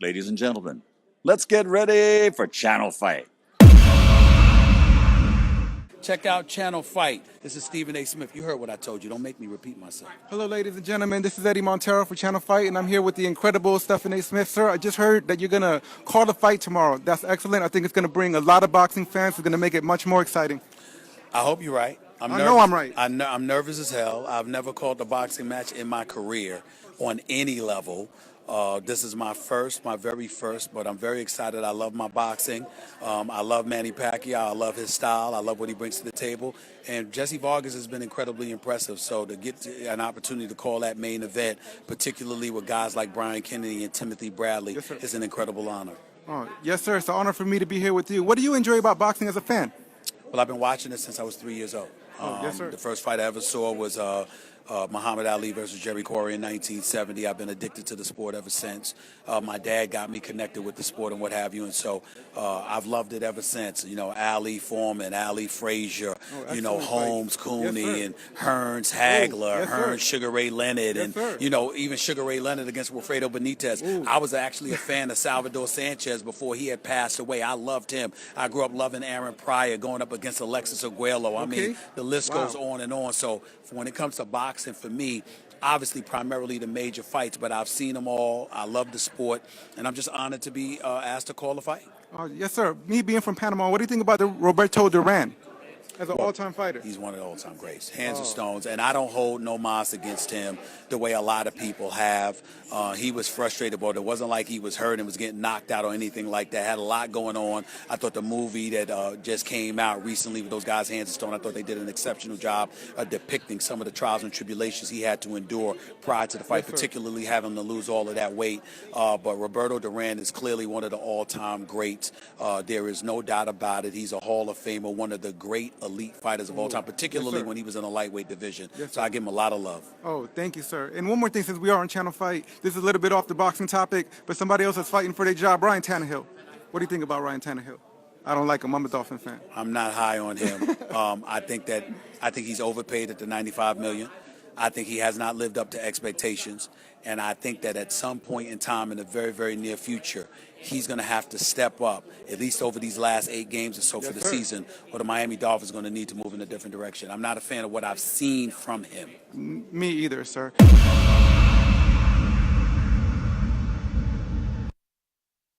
Ladies and gentlemen, let's get ready for Channel Fight. Check out Channel Fight. This is Stephen A. Smith. You heard what I told you. Don't make me repeat myself. Hello, ladies and gentlemen. This is Eddie Montero for Channel Fight, and I'm here with the incredible Stephen A. Smith. Sir, I just heard that you're going to call the fight tomorrow. That's excellent. I think it's going to bring a lot of boxing fans. It's going to make it much more exciting. I hope you're right. I know I'm right. I'm nervous as hell. I've never called a boxing match in my career on any level. This is my very first, but I'm very excited. I love my boxing. I love Manny Pacquiao. I love his style. I love what he brings to the table. And Jessie Vargas has been incredibly impressive. So to get an opportunity to call that main event, particularly with guys like Brian Kennedy and Timothy Bradley, is an incredible honor. Oh, yes, sir. It's an honor for me to be here with you. What do you enjoy about boxing as a fan? Well, I've been watching it since I was 3 years old. Yes, sir. The first fight I ever saw was Muhammad Ali versus Jerry Corey in 1970. I've been addicted to the sport ever since. My dad got me connected with the sport and what have you, and so I've loved it ever since. You know, Ali Foreman, Ali Frazier, Holmes, Cooney, and Hearns Hagler, Hearns Sugar Ray Leonard, and even Sugar Ray Leonard against Wilfredo Benitez. I was actually a fan of Salvador Sanchez before he had passed away. I loved him. I grew up loving Aaron Pryor going up against Alexis Arguello. I mean, the list goes on and on. So when it comes to boxing, for me, obviously primarily the major fights, but I've seen them all. I love the sport, and I'm just honored to be asked to call a fight. Yes, sir. Me being from Panama, what do you think about Roberto Duran as an all-time fighter? He's one of the all-time greats, hands of stones, and I don't hold no mas against him the way a lot of people have. He was frustrated, but it wasn't like he was hurt and was getting knocked out or anything like that. Had a lot going on. I thought the movie that just came out recently with those guys, Hands of Stone, I thought they did an exceptional job of depicting some of the trials and tribulations he had to endure prior to the fight, particularly having to lose all of that weight. But Roberto Duran is clearly one of the all-time greats. There is no doubt about it. He's a Hall of Famer, one of the great elite fighters of all time, particularly when he was in a lightweight division. So I give him a lot of love. Oh, thank you, sir. And one more thing, since we are on Channel Fight, this is a little bit off the boxing topic, but somebody else is fighting for their job, Ryan Tannehill. What do you think about Ryan Tannehill? I don't like him. I'm a Dolphin fan. I'm not high on him. I think he's overpaid at the $95 million. I think he has not lived up to expectations, and I think that at some point in time in the very, very near future, he's going to have to step up, at least over these last 8 games or so for the season, or the Miami Dolphins are going to need to move in a different direction. I'm not a fan of what I've seen from him. Me either, sir.